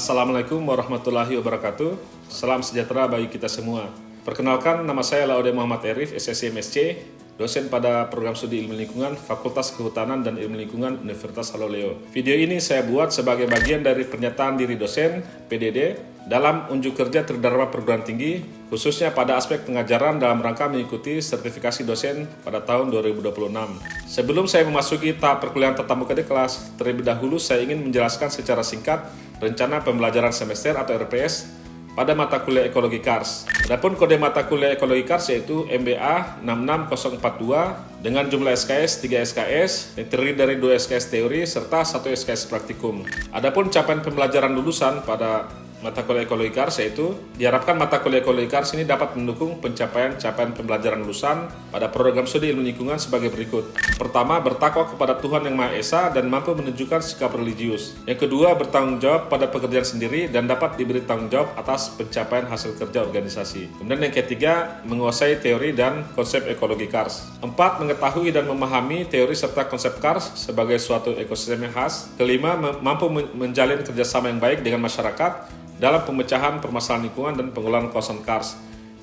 Assalamualaikum warahmatullahi wabarakatuh. Salam sejahtera bagi kita semua. Perkenalkan, nama saya Laude Muhammad Erif, SSC MSc, dosen pada program studi ilmu lingkungan, Fakultas Kehutanan dan Ilmu Lingkungan Universitas Haloleo. Video ini saya buat sebagai bagian dari pernyataan diri dosen, PDD, dalam unjuk kerja terdharma perguruan tinggi, khususnya pada aspek pengajaran dalam rangka mengikuti sertifikasi dosen pada tahun 2026. Sebelum saya memasuki tahap perkuliahan tatap muka di kelas, terlebih dahulu saya ingin menjelaskan secara singkat rencana pembelajaran semester atau RPS pada mata kuliah Ekologi Kars. Adapun kode mata kuliah Ekologi Kars yaitu MBA 66042 dengan jumlah SKS 3 SKS yang terdiri dari 2 SKS teori serta 1 SKS praktikum. Adapun capaian pembelajaran lulusan pada mata kuliah Ekologi Kars yaitu diharapkan mata kuliah Ekologi Kars ini dapat mendukung pencapaian pembelajaran lulusan pada program studi ilmu lingkungan sebagai berikut. Pertama, bertakwa kepada Tuhan Yang Maha Esa dan mampu menunjukkan sikap religius. Yang kedua, bertanggung jawab pada pekerjaan sendiri dan dapat diberi tanggung jawab atas pencapaian hasil kerja organisasi. Kemudian yang ketiga, menguasai teori dan konsep Ekologi Kars. Empat, mengetahui dan memahami teori serta konsep Kars sebagai suatu ekosistem yang khas. Kelima, mampu menjalin kerjasama yang baik dengan masyarakat dalam pemecahan permasalahan lingkungan dan pengelolaan kawasan Kars.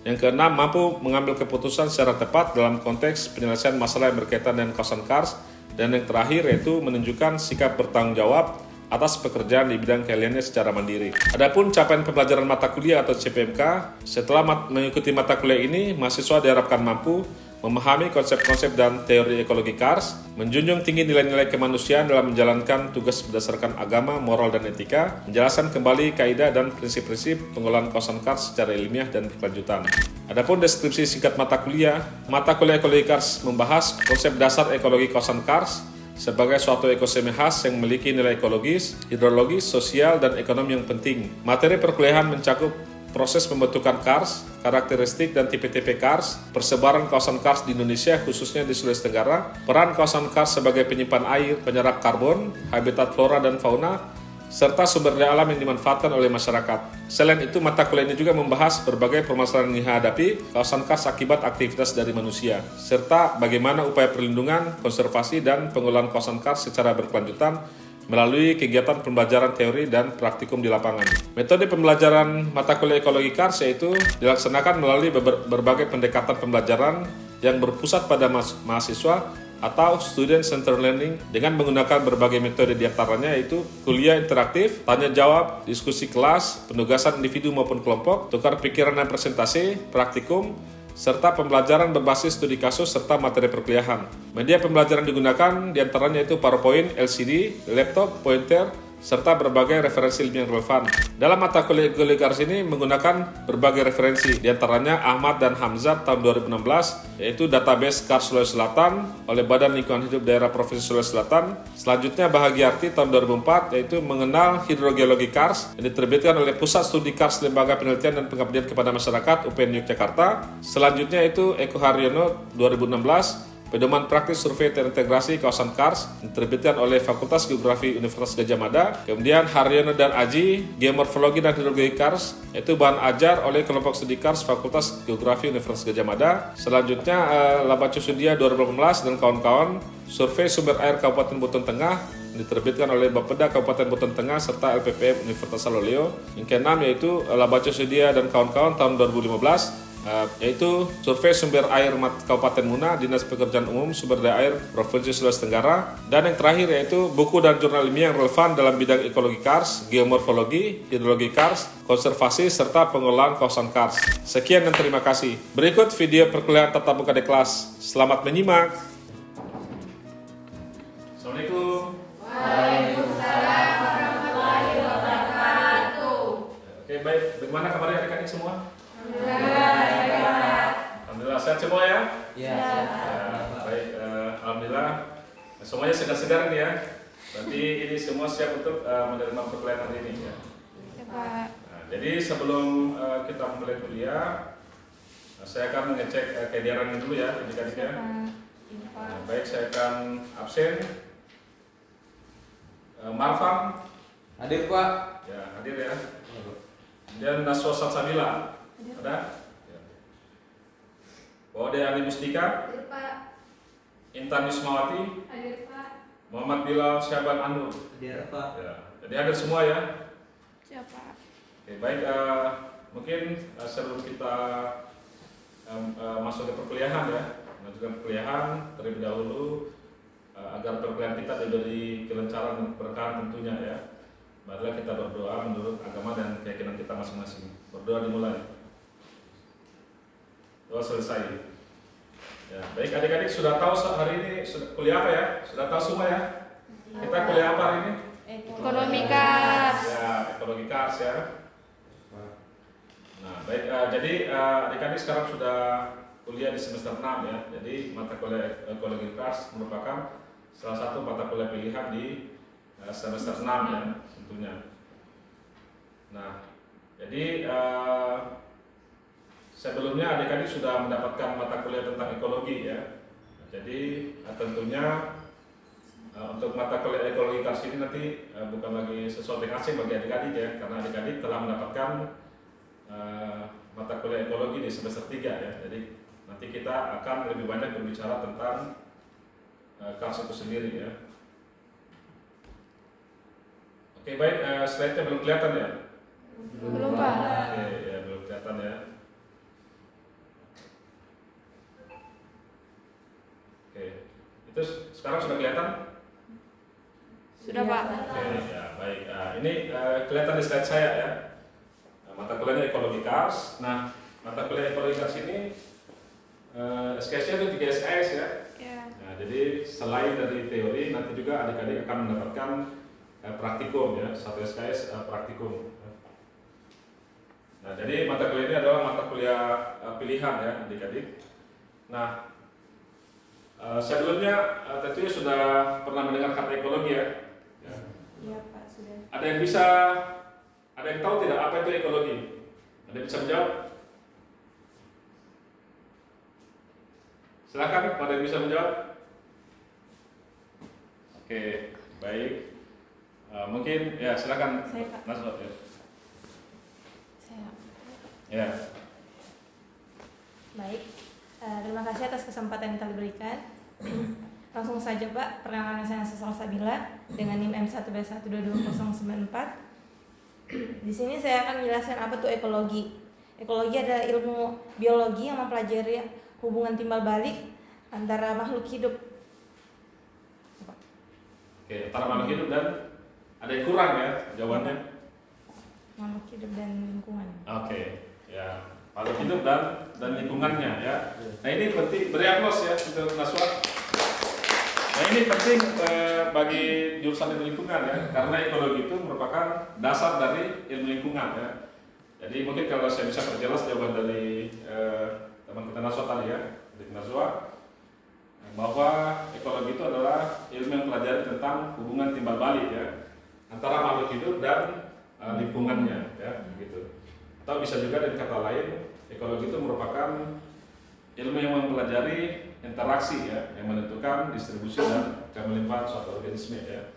Yang keenam, mampu mengambil keputusan secara tepat dalam konteks penyelesaian masalah yang berkaitan dengan kawasan Kars. Dan yang terakhir yaitu menunjukkan sikap bertanggung jawab atas pekerjaan di bidang keahliannya secara mandiri. Adapun capaian pembelajaran mata kuliah atau CPMK, setelah mengikuti mata kuliah ini, mahasiswa diharapkan mampu memahami konsep-konsep dan teori ekologi Kars, menjunjung tinggi nilai-nilai kemanusiaan dalam menjalankan tugas berdasarkan agama, moral, dan etika, menjelaskan kembali kaidah dan prinsip-prinsip pengelolaan kawasan Kars secara ilmiah dan berkelanjutan. Adapun deskripsi singkat mata kuliah ekologi Kars membahas konsep dasar ekologi kawasan Kars sebagai suatu ekosistem khas yang memiliki nilai ekologis, hidrologis, sosial, dan ekonomi yang penting. Materi perkuliahan mencakup proses pembentukan Kars, karakteristik dan tipe-tipe Kars, persebaran kawasan Kars di Indonesia khususnya di Sulawesi Tenggara, peran kawasan Kars sebagai penyimpan air, penyerap karbon, habitat flora dan fauna, serta sumber daya alam yang dimanfaatkan oleh masyarakat. Selain itu, mata kuliah ini juga membahas berbagai permasalahan yang dihadapi kawasan Kars akibat aktivitas dari manusia, serta bagaimana upaya perlindungan, konservasi, dan pengelolaan kawasan Kars secara berkelanjutan melalui kegiatan pembelajaran teori dan praktikum di lapangan. Metode pembelajaran mata kuliah ekologi Kars yaitu dilaksanakan melalui berbagai pendekatan pembelajaran yang berpusat pada mahasiswa atau student center learning dengan menggunakan berbagai metode diantaranya yaitu kuliah interaktif, tanya jawab, diskusi kelas, penugasan individu maupun kelompok, tukar pikiran dan presentasi, praktikum, serta pembelajaran berbasis studi kasus serta materi perkuliahan. Media pembelajaran digunakan diantaranya itu PowerPoint, LCD, laptop, pointer, serta berbagai referensi ilmiah yang relevan. Dalam mata kuliah ekologi Kars ini menggunakan berbagai referensi, diantaranya Ahmad dan Hamzat tahun 2016, yaitu database Kars Sulawesi Selatan oleh Badan Lingkungan Hidup Daerah Provinsi Sulawesi Selatan. Selanjutnya Bahagiarti tahun 2004, yaitu mengenal hidrogeologi Kars yang diterbitkan oleh Pusat Studi Kars Lembaga Penelitian dan Pengabdian kepada Masyarakat UPN Yogyakarta. Selanjutnya itu Eko Haryono 2016, Pedoman Praktis Survei Terintegrasi Kawasan Kars diterbitkan oleh Fakultas Geografi Universitas Gadjah Mada. Kemudian Haryono dan Aji, Geomorfologi dan Hidrologi Kars, yaitu bahan ajar oleh kelompok studi Kars Fakultas Geografi Universitas Gadjah Mada. Selanjutnya Labacu Sudia 2018 dan kawan-kawan, Survei Sumber Air Kabupaten Buton Tengah diterbitkan oleh Bapeda Kabupaten Buton Tengah serta LPPM Universitas Haloleo. Yang keenam yaitu Labacu Sudia dan kawan-kawan tahun 2015, yaitu Survei Sumber Air Kabupaten Muna, Dinas Pekerjaan Umum Sumber Daya Air Provinsi Sulawesi Tenggara. Dan yang terakhir yaitu buku dan jurnal ilmiah yang relevan dalam bidang ekologi Kars, geomorfologi, hidrologi Kars, konservasi, serta pengelolaan kawasan Kars. Sekian dan terima kasih. Berikut video perkuliahan tatap muka di kelas. Selamat menyimak. Assalamualaikum. Waalaikumsalam warahmatullahi wabarakatuh. Oke, baik. Bagaimana kabarnya adik-adik semua? Alhamdulillah Sehat semua ya? Ya. Baik, alhamdulillah semuanya segar-segar nih ya. Berarti ini semua siap untuk menerima perkuliahan hari ini ya. Nah, jadi sebelum kita mulai kuliah, saya akan mengecek kehadiran dulu ya adik-adik ya. Baik, saya akan absen. Marfam Hadir Pak. ya, hadir ya. Dan Naswa Salsabila ada? Ode Ali Mustika, Hadir Pak. Intan Yusmawati, Hadir Pak. Muhammad Bilal Syaban Anur. Hadir Pak. Ya, jadi hadir semua ya. Siapa? Oke, baik. Mungkin sebelum kita masuk ke perkuliahan ya, mengajukan perkuliahan terlebih dahulu agar perkuliahan kita diberi kelancaran dan keberkahan tentunya ya. Marilah kita berdoa menurut agama dan keyakinan kita masing-masing. Berdoa dimulai. Doa selesai. Ya, baik adik-adik sudah tahu hari ini kuliah apa ya? Sudah tahu semua ya? Kita kuliah apa hari ini? Ekonomi Kars. Ya, ekologi Kars ya. Nah, baik. Jadi adik-adik sekarang sudah kuliah di semester 6 ya. Jadi mata kuliah ekologi Kars merupakan salah satu mata kuliah pilihan di semester 6 ya tentunya. Nah, jadi sebelumnya adik-adik sudah mendapatkan mata kuliah tentang ekologi ya. Jadi tentunya untuk mata kuliah ekologi Kars ini nanti bukan lagi sesuatu yang asing bagi adik-adik ya, karena adik-adik telah mendapatkan mata kuliah ekologi di semester 3 ya. Jadi nanti kita akan lebih banyak berbicara tentang Kars itu sendiri ya. Oke, baik, slide-nya belum kelihatan ya? Belum, Pak. Oke, ya belum kelihatan ya. Oke, itu sekarang sudah kelihatan? Sudah, Pak. Oke, ya baik. Ini kelihatan di slide saya ya. Mata kuliahnya ekologi Kars. Nah, mata kuliah ekologi Kars ini SKS-nya itu 3 SKS ya. Ya. Nah, jadi selain dari teori, nanti juga adik-adik akan mendapatkan praktikum ya, 1 SKS praktikum. Nah, jadi mata kuliah ini adalah mata kuliah pilihan ya adik-adik. Nah, sebelumnya tentunya sudah pernah mendengar kata ekologi ya. Iya, Pak, sudah. Ada yang tahu tidak apa itu ekologi? Ada yang bisa menjawab? Silakan, ada yang bisa menjawab? Oke, baik. Mungkin ya silakan. Saya, Pak. Nasrul ya. Saya. Ya. Baik. Terima kasih atas kesempatan yang telah diberikan. Langsung saja Pak, perkenalkan saya Salsabila dengan NIM M1B1222094. Di sini saya akan menjelaskan apa itu ekologi. Ekologi adalah ilmu biologi yang mempelajari hubungan timbal balik antara makhluk hidup. Oke, antara makhluk hidup dan ada yang kurang ya jawabannya. Makhluk hidup dan lingkungan. Oke, ya makhluk hidup dan lingkungannya ya. Nah ini penting beri aplaus ya untuk Naswa. Nah ini penting bagi jurusan ilmu lingkungan ya, karena ekologi itu merupakan dasar dari ilmu lingkungan ya. Jadi mungkin kalau saya bisa perjelas jawaban dari teman kita Naswa tadi ya, dari Naswa, bahwa ekologi itu adalah ilmu yang mempelajari tentang hubungan timbal balik ya antara makhluk hidup dan lingkungannya ya, gitu. Atau bisa juga dengan kata lain, ekologi itu merupakan ilmu yang mempelajari interaksi ya, yang menentukan distribusi dan kemelimpahan suatu organisme ya.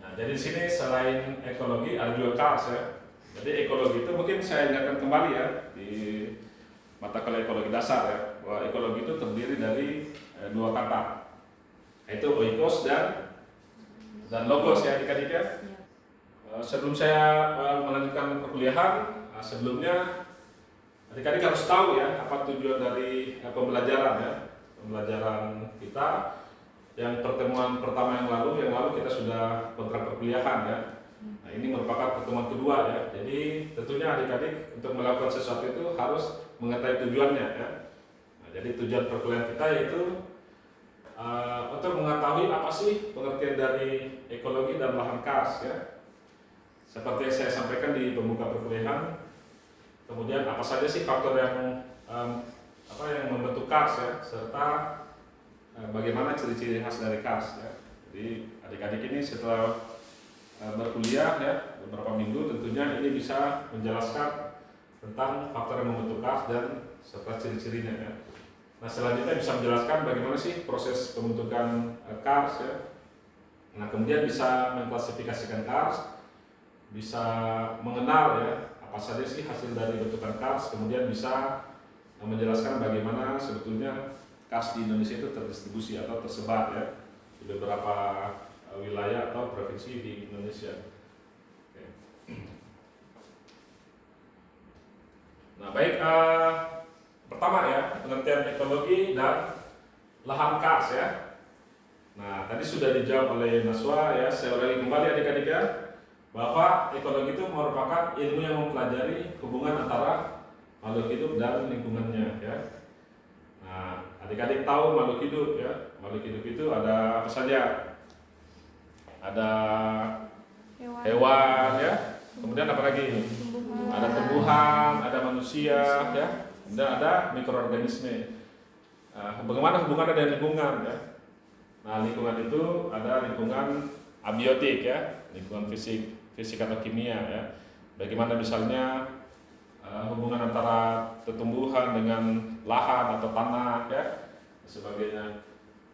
Nah, jadi di sini selain ekologi ada juga Kars ya. Jadi ekologi itu mungkin saya ingatkan kembali ya di mata kuliah ekologi dasar ya, bahwa ekologi itu terdiri dari 2 kata, yaitu oikos dan logos ya adik-adik ya. Sebelum saya melanjutkan perkuliahan, sebelumnya adik-adik harus tahu ya apa tujuan dari pembelajaran ya. Pembelajaran kita yang pertemuan pertama yang lalu kita sudah kontrak perkuliahan ya. Nah ini merupakan pertemuan kedua ya. Jadi tentunya adik-adik untuk melakukan sesuatu itu harus mengetahui tujuannya ya. Nah, jadi tujuan perkuliahan kita yaitu untuk mengetahui apa sih pengertian dari ekologi dan lahan Kars ya. Seperti yang saya sampaikan di pembuka perkuliahan. Kemudian apa saja sih faktor yang yang membentuk Kars ya, serta bagaimana ciri-ciri khas dari Kars ya. Jadi adik-adik ini setelah berkuliah ya beberapa minggu tentunya ini bisa menjelaskan tentang faktor yang membentuk Kars dan serta ciri-cirinya ya. Nah selanjutnya bisa menjelaskan bagaimana sih proses pembentukan Kars ya. Nah kemudian bisa mengklasifikasikan Kars, bisa mengenal ya apa saja sih hasil dari bentukan Kars, kemudian bisa menjelaskan bagaimana sebetulnya Kars di Indonesia itu terdistribusi atau tersebar ya di beberapa wilayah atau provinsi di Indonesia. Oke. Nah, baik, pertama ya, pengertian ekologi dan lahan kars ya. Nah, tadi sudah dijawab oleh Naswa ya, saya ulangi kembali adik-adik ya, bahwa ekologi itu merupakan ilmu yang mempelajari hubungan antara makhluk hidup dan lingkungannya ya. Nah, adik-adik tahu makhluk hidup ya, makhluk hidup itu ada apa saja? Ada hewan ya, kemudian apa lagi? Ada tumbuhan, ada manusia ya, kemudian ada mikroorganisme. Bagaimana hubungannya dengan lingkungan ya? Nah, lingkungan itu ada lingkungan abiotik ya, lingkungan fisik atau kimia ya. Bagaimana misalnya hubungan antara tumbuhan dengan lahan atau tanah ya, dan sebagainya.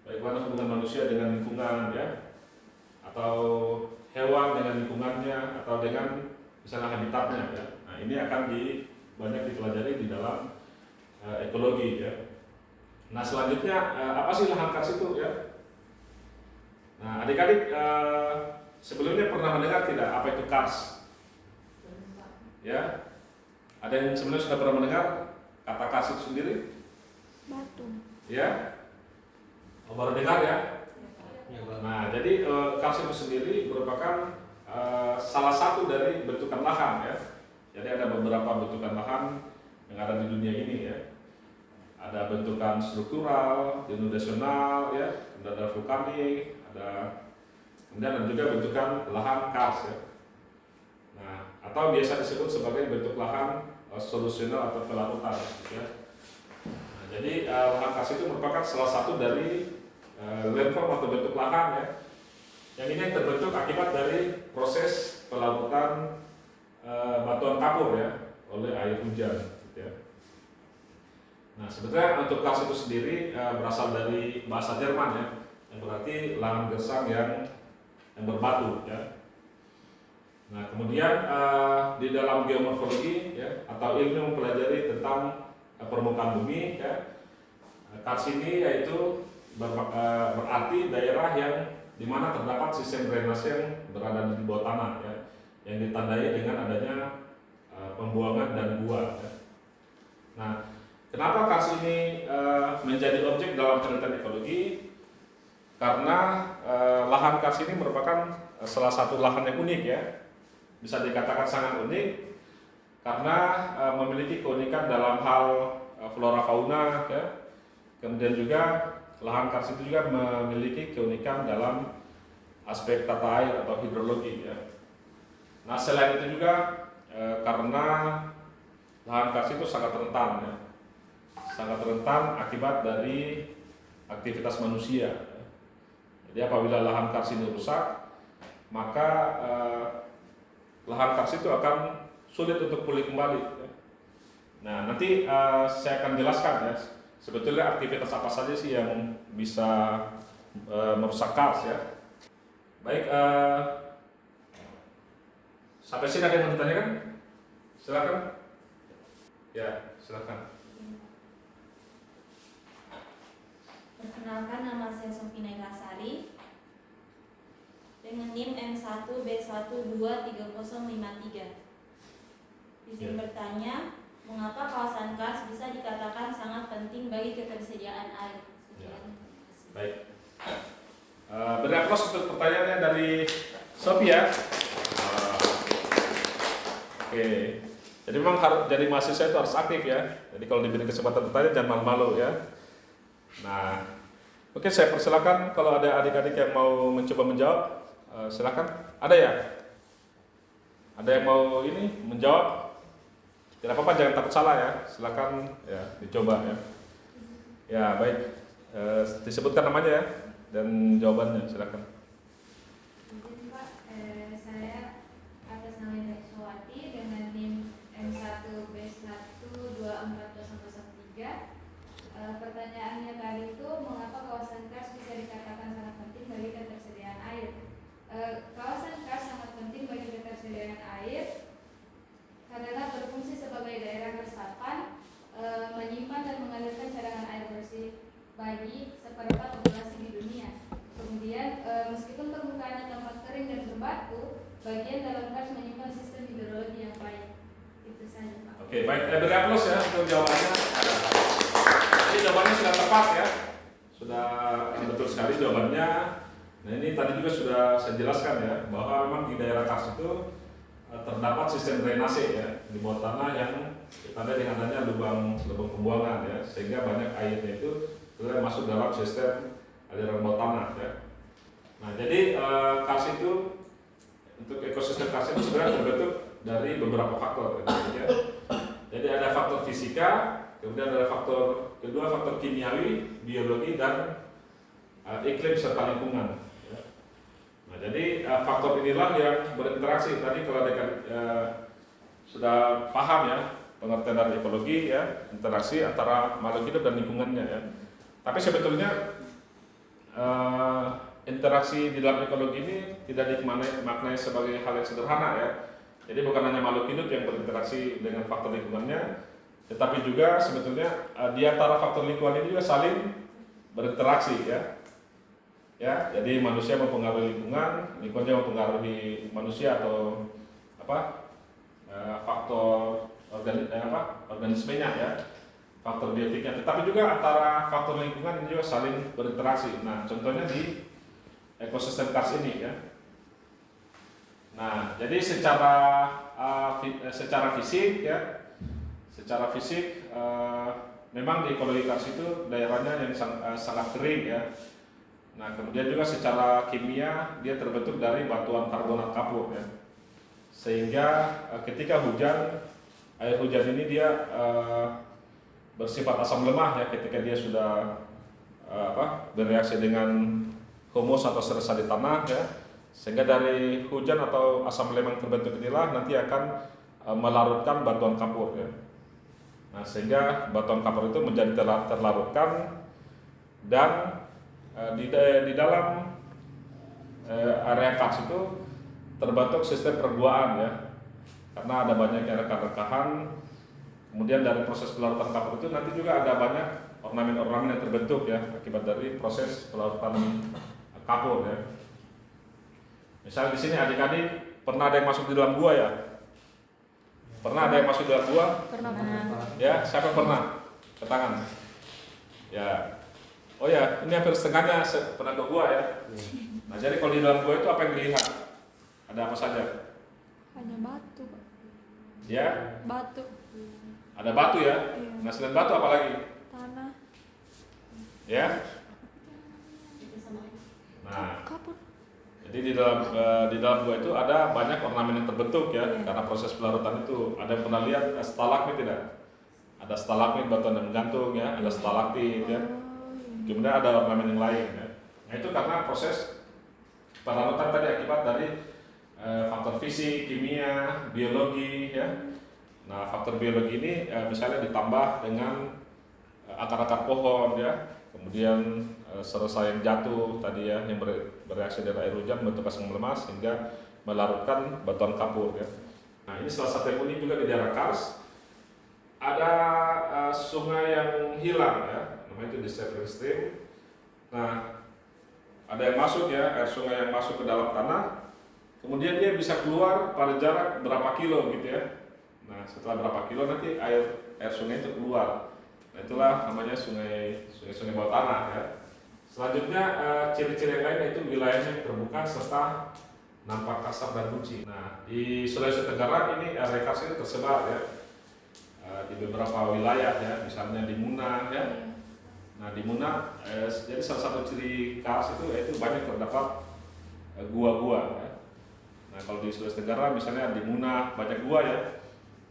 Bagaimana hubungan manusia dengan lingkungan ya, atau hewan dengan lingkungannya, atau dengan misalnya habitatnya ya. Nah, ini akan banyak dipelajari di dalam ekologi ya. Nah, selanjutnya apa sih lahan kars itu ya? Nah, adik-adik sebelumnya pernah mendengar tidak apa itu kars? Ya, ada yang sebelumnya sudah pernah mendengar kata kars itu sendiri? Batu. Ya, baru dengar ya? Nah, jadi kars itu sendiri merupakan salah satu dari bentukan lahan ya. Jadi ada beberapa bentukan lahan yang ada di dunia ini ya. Ada bentukan struktural, geodasional ya, kemudian ada vulkanik, kemudian ada juga bentukan lahan kars ya. Nah, atau biasa disebut sebagai bentuk lahan solusional atau pelarutan ya. Nah, jadi lahan kars itu merupakan salah satu dari landform atau bentuk lahan ya. Yang ini terbentuk akibat dari proses pelarutan batuan kapur ya oleh air hujan gitu ya. Nah, sebetulnya untuk kars itu sendiri berasal dari bahasa Jerman ya, yang berarti lahan gersang yang berbatu ya. Nah, kemudian di dalam geomorfologi ya, atau ilmu mempelajari tentang permukaan bumi ya, kars ini yaitu berarti daerah yang di mana terdapat sistem drainase yang berada di bawah tanah ya, yang ditandai dengan adanya pembuangan dan gua ya. Nah, kenapa kars ini menjadi objek dalam penelitian ekologi? Karena lahan kars ini merupakan salah satu lahan yang unik ya, bisa dikatakan sangat unik karena memiliki keunikan dalam hal flora fauna ya. Kemudian juga lahan kars itu juga memiliki keunikan dalam aspek tata air atau hidrologi ya. Nah, selain itu juga karena lahan kars itu sangat rentan ya, sangat rentan akibat dari aktivitas manusia. Jadi apabila lahan kars ini rusak, maka lahan kars itu akan sulit untuk pulih kembali. Nah, nanti saya akan jelaskan ya, sebetulnya aktivitas apa saja sih yang bisa merusak kars ya. Baik, sampai sini ada yang mau ditanyakan? Silakan. Ya, silakan. Perkenalkan, nama saya Sofina Ilasari dengan NIM M1B12303. Izin bertanya, mengapa kawasan kars bisa dikatakan sangat penting bagi ketersediaan air? Sekian. Baik. Beri aplaus untuk pertanyaannya dari Sophia. Oke. Jadi memang harus jadi mahasiswa itu harus aktif ya. Jadi kalau diberi kesempatan bertanya jangan malu-malu ya. Nah, oke, saya persilakan kalau ada adik-adik yang mau mencoba menjawab, silakan. Ada ya? Ada yang mau ini menjawab? Tidak apa-apa, jangan takut salah ya. Silakan ya, dicoba ya. Ya, baik. Disebutkan namanya ya dan jawabannya, silakan. Izin Pak, saya atas nama Indra Suwati dengan NIM M1B12403. Pertanyaannya tadi itu, mengapa kawasan kars bisa dikatakan sangat penting bagi ketersediaan air? Kawasan kars sangat penting bagi ketersediaan air karena berfungsi sebagai daerah resapan, menyimpan dan mengalirkan cadangan air bersih bagi seperempat populasi di dunia. Kemudian, meskipun permukaannya tampak kering dan berbatu, bagian dalam kars menyimpan sistem hidrologi yang baik. Itu saja, Pak. Oke, baik. Beri aplaus ya untuk jawabannya. Jadi jawabannya sudah tepat ya. Sudah betul sekali jawabannya. Nah ini tadi juga sudah saya jelaskan ya, bahwa memang di daerah Kars itu terdapat sistem drainase ya di bawah tanah yang ditandai dengan adanya lubang pembuangan ya, sehingga banyak airnya itu masuk dalam sistem aliran bawah tanah ya. Nah jadi Kars itu, untuk ekosistem Kars itu sebenarnya terbentuk dari beberapa faktor ya. Jadi ada faktor fisika, kemudian ada faktor kedua, faktor kimiawi, biologi, dan iklim serta lingkungan. Nah, jadi faktor inilah yang berinteraksi. Tadi kalau sudah paham ya pengertian dari ekologi ya, interaksi antara makhluk hidup dan lingkungannya ya. Tapi sebetulnya interaksi di dalam ekologi ini tidak dimaknai sebagai hal yang sederhana ya. Jadi bukan hanya makhluk hidup yang berinteraksi dengan faktor lingkungannya, tetapi juga sebetulnya di antara faktor lingkungan ini juga saling berinteraksi ya. Ya, jadi manusia mempengaruhi lingkungan, lingkungannya mempengaruhi manusia atau faktor organismenya ya, faktor biotiknya. Tetapi juga antara faktor lingkungan juga saling berinteraksi. Nah, contohnya di ekosistem Kars ini ya. Nah, jadi secara fisik ya, memang di ekologi Kars itu daerahnya yang sangat kering ya. Nah, kemudian juga secara kimia dia terbentuk dari batuan karbonat kapur ya. Sehingga ketika hujan, air hujan ini dia bersifat asam lemah ya ketika dia sudah bereaksi dengan humus atau serasa di tanah ya. Sehingga dari hujan atau asam lemah yang terbentuk inilah nanti akan melarutkan batuan kapur ya. Nah, sehingga batuan kapur itu menjadi terlarutkan dan di dalam area Kars itu terbentuk sistem perguaan ya, karena ada banyak rekahan-rekahan. Kemudian dari proses pelarutan kapur itu nanti juga ada banyak ornamen-ornamen yang terbentuk ya akibat dari proses pelarutan kapur ya. Misalnya di sini adik-adik pernah ada yang masuk di dalam gua ya? Pernah ada yang masuk di dalam gua? Pernah. Ya, siapa pernah? Ke tangan. Ya. Oh ya, ini hampir setengahnya pernah ke gua ya. Nah, jadi kalau di dalam gua itu apa yang dilihat? Ada apa saja? Hanya batu, Pak. Ya? Batu, Ada batu ya? Iya. Nah, selain batu apa lagi? tanah, Ya? Nah, kapur. jadi di dalam gua itu ada banyak ornamen yang terbentuk ya, karena proses pelarutan itu. Ada yang pernah lihat stalagmit tidak? Ada stalagmit batuan yang menggantung ya, ada stalaktit ya. Kemudian ada ornamen yang lain ya. Nah, itu karena proses pelarutan tadi akibat dari faktor fisik, kimia, biologi ya. Nah, faktor biologi ini misalnya ditambah dengan akar-akar pohon ya, kemudian serasa yang jatuh tadi ya, yang bereaksi dengan air hujan bentuk asam lemah sehingga melarutkan batuan kapur ya. Nah, ini salah satu yang unik juga di daerah Kars. Ada sungai yang hilang ya, namanya itu disappearing stream. Nah, ada yang masuk ya, air sungai yang masuk ke dalam tanah, kemudian dia bisa keluar pada jarak berapa kilo gitu ya. Nah, setelah berapa kilo nanti air sungai itu keluar. Nah, itulah namanya sungai bawah tanah ya. Selanjutnya ciri-ciri yang lain yaitu wilayahnya terbuka serta nampak kasar dan runcing. Nah, di Sulawesi Tenggara ini area Kars itu tersebar ya di beberapa wilayah ya, misalnya di Muna ya. Nah, di Muna jadi salah satu ciri Kars itu yaitu banyak terdapat gua-gua ya. Nah, kalau di Sulawesi Tenggara misalnya di Muna banyak gua ya.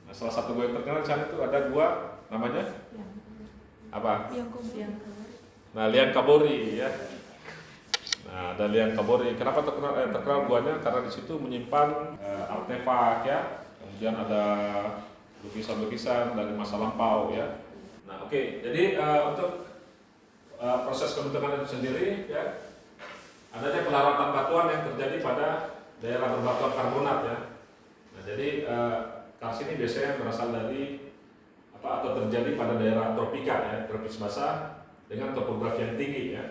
Nah, salah satu gua yang terkenal di sana itu ada gua namanya apa? Nah, Liang Kabori ya. Nah, ada Liang Kabori. Kenapa terkenal guanya? Karena di situ menyimpan artefak ya. Kemudian ada lukisan-lukisan dari masa lampau ya. Nah, oke. Jadi untuk proses pembentukan itu sendiri ya, adanya pelaratan batuan yang terjadi pada daerah berbatuan karbonat ya. Nah, jadi Kars ini biasanya berasal dari atau terjadi pada daerah tropika ya, tropis basah dengan topografi yang tinggi ya.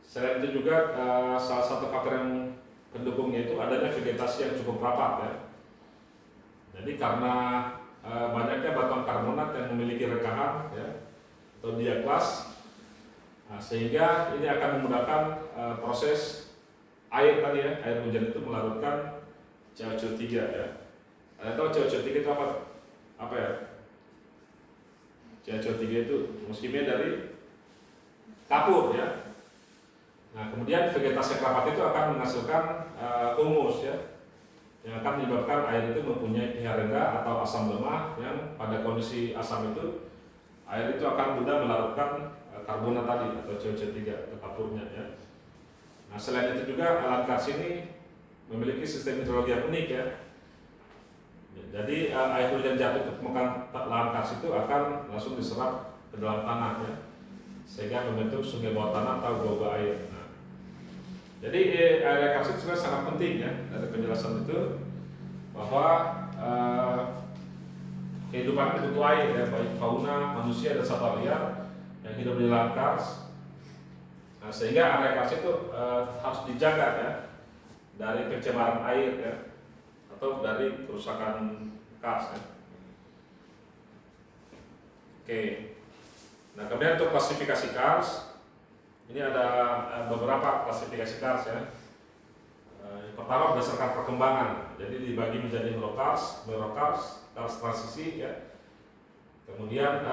Selain itu juga salah satu faktor yang pendukungnya itu adanya vegetasi yang cukup rapat ya. Jadi karena banyaknya batuan ya, atau diaklas. Nah, sehingga ini akan memudahkan proses air tadi ya, air hujan itu melarutkan CO2 ya. Anda tahu CO2 itu apa ya? CO2 itu rumus kimia dari kapur ya. Nah, kemudian vegetasi kerapat itu akan menghasilkan humus ya, yang akan menyebabkan air itu mempunyai pH rendah atau asam lemah, yang pada kondisi asam itu air itu akan mudah melarutkan karbonat tadi atau CO2 atau kapurnya ya. Nah, selain itu juga alat kars ini memiliki sistem hidrologi yang unik ya. Jadi air hujan jatuh ke permukaan lahan kars itu akan langsung diserap ke dalam tanah ya, sehingga membentuk sungai bawah tanah atau gua air. Nah, jadi area kars itu sangat penting ya. Dari penjelasan itu bahwa kehidupan itu butuh air ya, baik fauna, manusia dan satwa liar yang hidup di lahan kars. Nah, sehingga area kars itu harus dijaga ya dari pencemaran air ya, atau dari kerusakan kars ya. Oke. Nah, kemudian untuk klasifikasi kars, ini ada beberapa klasifikasi kars ya. Yang pertama berdasarkan perkembangan, jadi dibagi menjadi merokars, kars transisi ya. Kemudian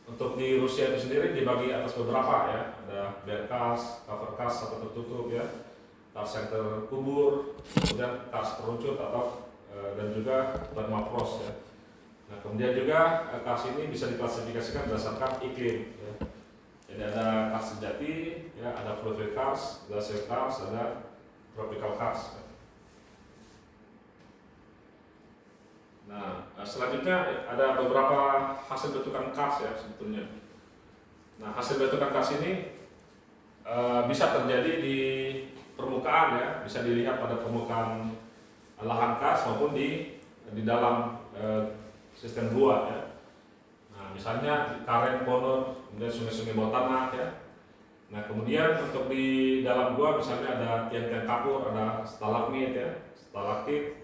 untuk di Rusia itu sendiri dibagi atas beberapa ya, ada bare kars, cover kars atau tertutup ya, kars yang terkubur, kemudian kars kerucut atau dan juga permafrost ya. Nah, kemudian juga kars ini bisa diklasifikasikan berdasarkan iklim ya. Jadi ada kars sejati ya, ada fluvial kars, glacial kars, ada tropical kars ya. Nah, selanjutnya ada beberapa hasil bentukan kars ya sebetulnya. Nah, hasil bentukan kars ini bisa terjadi di permukaan ya, bisa dilihat pada permukaan lahan kars maupun di dalam sistem gua ya. Nah, misalnya karen, ponor, kemudian sungai-sungai bawah tanah ya. Nah, kemudian untuk di dalam gua misalnya ada tiang-tiang kapur, ada stalagmit ya, stalaktit,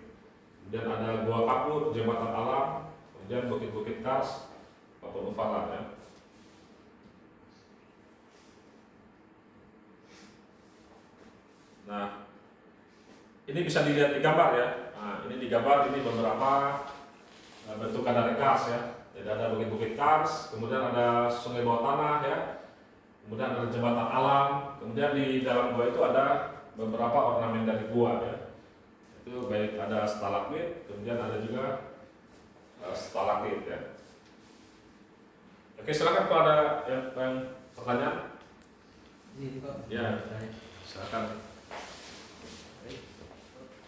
kemudian ada gua kapur, jembatan alam, kemudian bukit-bukit kars, papua ufala ya. Nah, ini bisa dilihat di gambar ya. Nah, ini di gambar ini beberapa bentukan dari kars ya. Jadi ada bukit-bukit kars, kemudian ada sungai bawah tanah ya, kemudian ada jembatan alam, kemudian di dalam gua itu ada beberapa ornamen dari gua ya. Itu baik ada stalagmit, kemudian ada juga stalaktit ya. Oke, silakan kalau ada yang pertanyaan. Ya, silakan.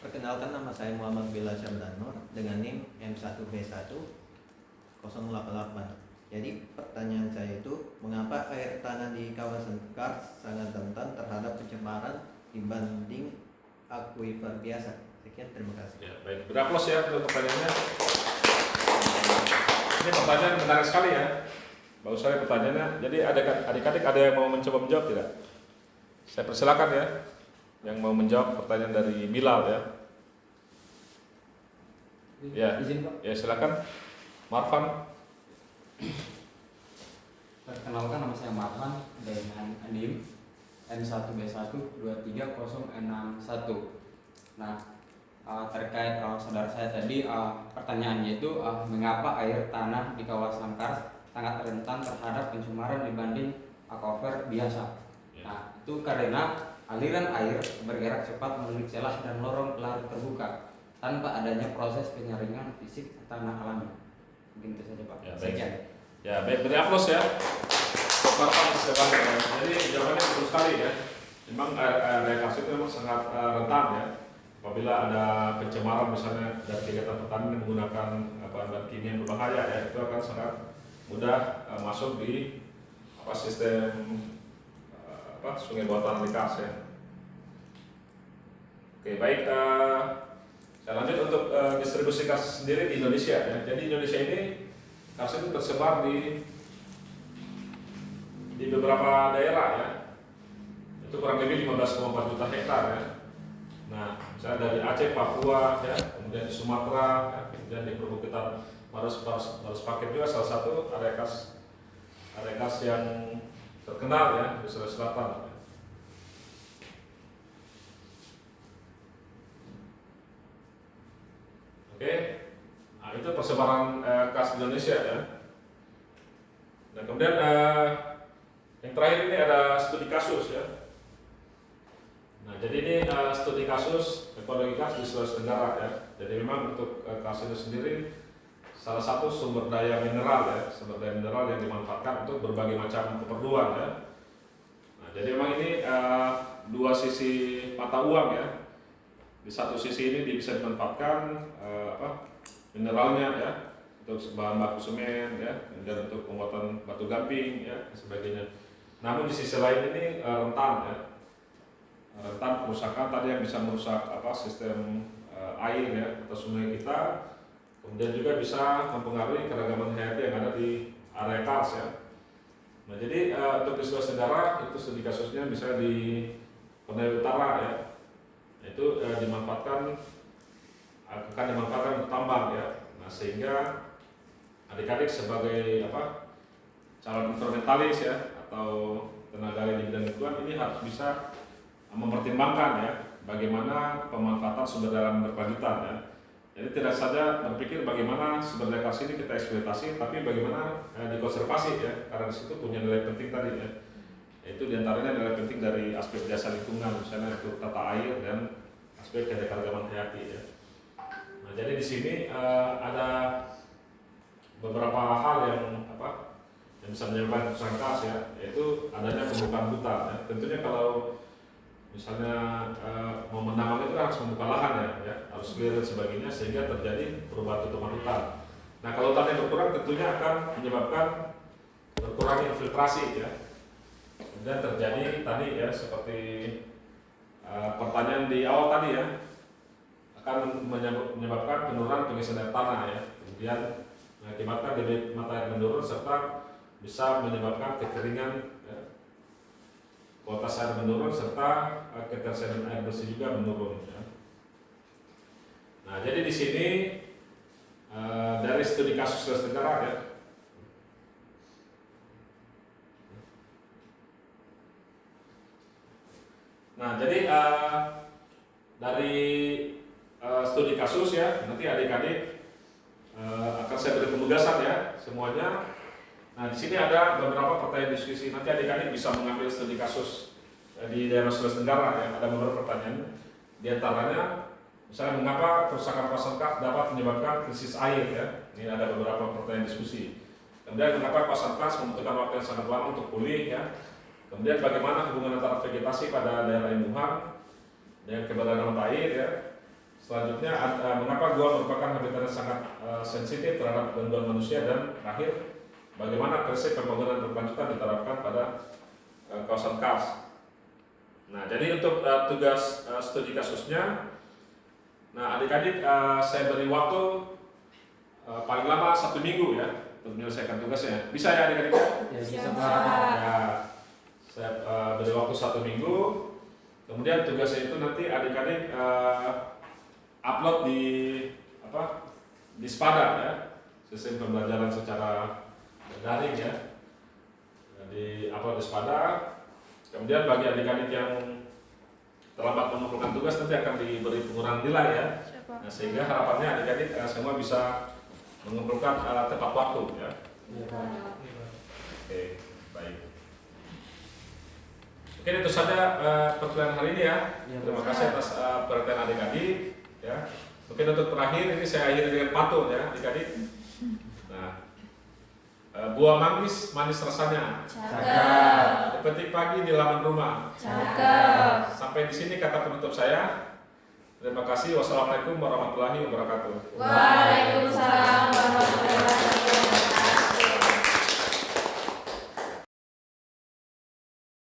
Perkenalkan, nama saya Muhammad Bila Syamdanur dengan NIM M1B1 088. Jadi pertanyaan saya itu, mengapa air tanah di kawasan kars sangat rentan terhadap pencemaran dibanding akuifer biasa? Sekian, terima kasih. Ya, baik. Beraplaus ya untuk pertanyaannya. Ini pertanyaan menarik sekali ya. Bagus sekali pertanyaannya. Jadi adik-adik ada yang mau mencoba menjawab tidak? Saya persilakan ya, yang mau menjawab pertanyaan dari Bilal ya. Ya, ya silakan. Marfan. Perkenalkan, nama saya Marfan dengan NIM M1B1230061. Nah, terkait saudara saya tadi, pertanyaannya itu mengapa air tanah di kawasan kars sangat rentan terhadap pencemaran dibanding aquifer biasa. Nah, itu karena aliran air bergerak cepat melalui celah dan lorong larut terbuka tanpa adanya proses penyaringan fisik tanah alami. Mungkin itu saja Pak. Ya, baik. Sekian. Ya, baik, beri aplaus ya. Marfan, silakan. Jadi jawabannya betul sekali ya. Memang area kars itu memang sangat rentan ya. Apabila ada pencemaran misalnya dari kegiatan pertanian menggunakan bahan kimia yang berbahaya ya, itu akan sangat mudah masuk di sistem sungai bawah tanah di kars ya. Oke, baik. Saya lanjut untuk distribusi kars sendiri di Indonesia ya. Jadi Indonesia ini kars itu tersebar di beberapa daerah ya. Itu kurang lebih 15,4 juta hektar ya. Nah, misalnya dari Aceh, Papua ya, kemudian di Sumatera, ya, kemudian di perbukitan harus pakai juga salah satu area kas yang terkenal ya di Sulawesi Selatan. Oke, nah, itu persebaran kas Indonesia ya. Dan kemudian yang terakhir ini ada studi kasus ya. Nah, jadi ini studi kasus ekologi kas di Sulawesi Tenggara ya. Jadi memang untuk kas itu sendiri salah satu sumber daya mineral ya, sumber daya mineral yang dimanfaatkan untuk berbagai macam keperluan ya. Nah, jadi memang ini dua sisi mata uang ya. Di satu sisi ini bisa dimanfaatkan mineralnya ya untuk bahan baku semen ya, kemudian untuk pembuatan batu gamping ya dan sebagainya. Namun di sisi lain ini rentan ya, rentan kerusakan tadi yang bisa merusak sistem air ya atau sungai kita, kemudian juga bisa mempengaruhi keragaman hayati yang ada di area kars ya. Nah jadi untuk di Sulawesi Tenggara itu studi kasusnya bisa di Penai Utara ya, itu dimanfaatkan untuk tambang ya. Nah sehingga adik-adik sebagai calon environmentalis ya atau tenaga ahli di bidang lingkungan ini harus bisa mempertimbangkan ya bagaimana pemanfaatan sumber daya alam berkelanjutan ya. Jadi tidak saja berpikir bagaimana sumber daya kars ini kita eksploitasi, tapi bagaimana dikonservasi ya, karena di situ punya nilai penting tadi ya. Itu diantaranya nilai penting dari aspek jasa lingkungan, misalnya untuk tata air dan aspek keanekaragaman hayati ya. Nah, jadi di sini ada beberapa hal yang bisa menyebabkan kerusakan kars ya, yaitu adanya pembukaan hutan ya. Tentunya kalau misalnya mau menambang itu harus membuka lahan ya, harus clear dan sebagainya sehingga terjadi perubahan tutupan hutan. Nah kalau hutannya berkurang tentunya akan menyebabkan berkurangnya infiltrasi ya. Kemudian terjadi tadi ya seperti pertanyaan di awal tadi ya, akan menyebabkan penurunan pengisian air tanah ya. Kemudian mengakibatkan debit mata air menurun serta bisa menyebabkan kekeringan ya. Kualitas air menurun serta ketersediaan air bersih juga menurun. Ya. Nah, jadi di sini dari studi kasus Sulawesi Tenggara ya. Nah, jadi dari studi kasus ya, nanti adik-adik akan saya beri penugasan ya semuanya. Nah, di sini ada beberapa pertanyaan diskusi. Nanti adik-adik bisa mengambil studi kasus di daerah Sulawesi Tenggara ya. Ada beberapa pertanyaan. Di antaranya, misalnya mengapa kerusakan kawasan kars dapat menyebabkan krisis air ya. Ini ada beberapa pertanyaan diskusi. Kemudian mengapa kawasan kars membutuhkan waktu yang sangat lama untuk pulih ya. Kemudian bagaimana hubungan antara vegetasi pada daerah imbuhan dengan keberadaan mata air ya. Selanjutnya, mengapa gua merupakan habitat yang sangat sensitif terhadap gangguan manusia, dan terakhir bagaimana prinsip pembangunan berkelanjutan diterapkan pada kawasan kars. Nah, jadi untuk tugas studi kasusnya, nah adik-adik saya beri waktu paling lama 1 minggu ya untuk menyelesaikan tugasnya. Bisa ya adik-adik? Ya, bisa. Ya, saya beri waktu 1 minggu. Kemudian tugasnya itu nanti adik-adik upload di Spada ya, sistem pembelajaran secara daring ya, di upload di Spada. Kemudian bagi adik-adik yang terlambat mengumpulkan tugas nanti akan diberi pengurangan nilai ya. Nah, sehingga harapannya adik-adik semua bisa mengumpulkan tepat waktu ya. Oke, baik. Oke, itu saja perkuliahan hari ini ya. Terima kasih atas perhatian adik-adik ya. Mungkin untuk terakhir ini saya akhiri dengan pantun ya adik-adik. Nah, buah manggis manis rasanya. Cakep. Petik pagi di halaman rumah. Cakep. Sampai di sini kata penutup saya. Terima kasih. Wassalamualaikum warahmatullahi wabarakatuh. Waalaikumsalam warahmatullahi wabarakatuh.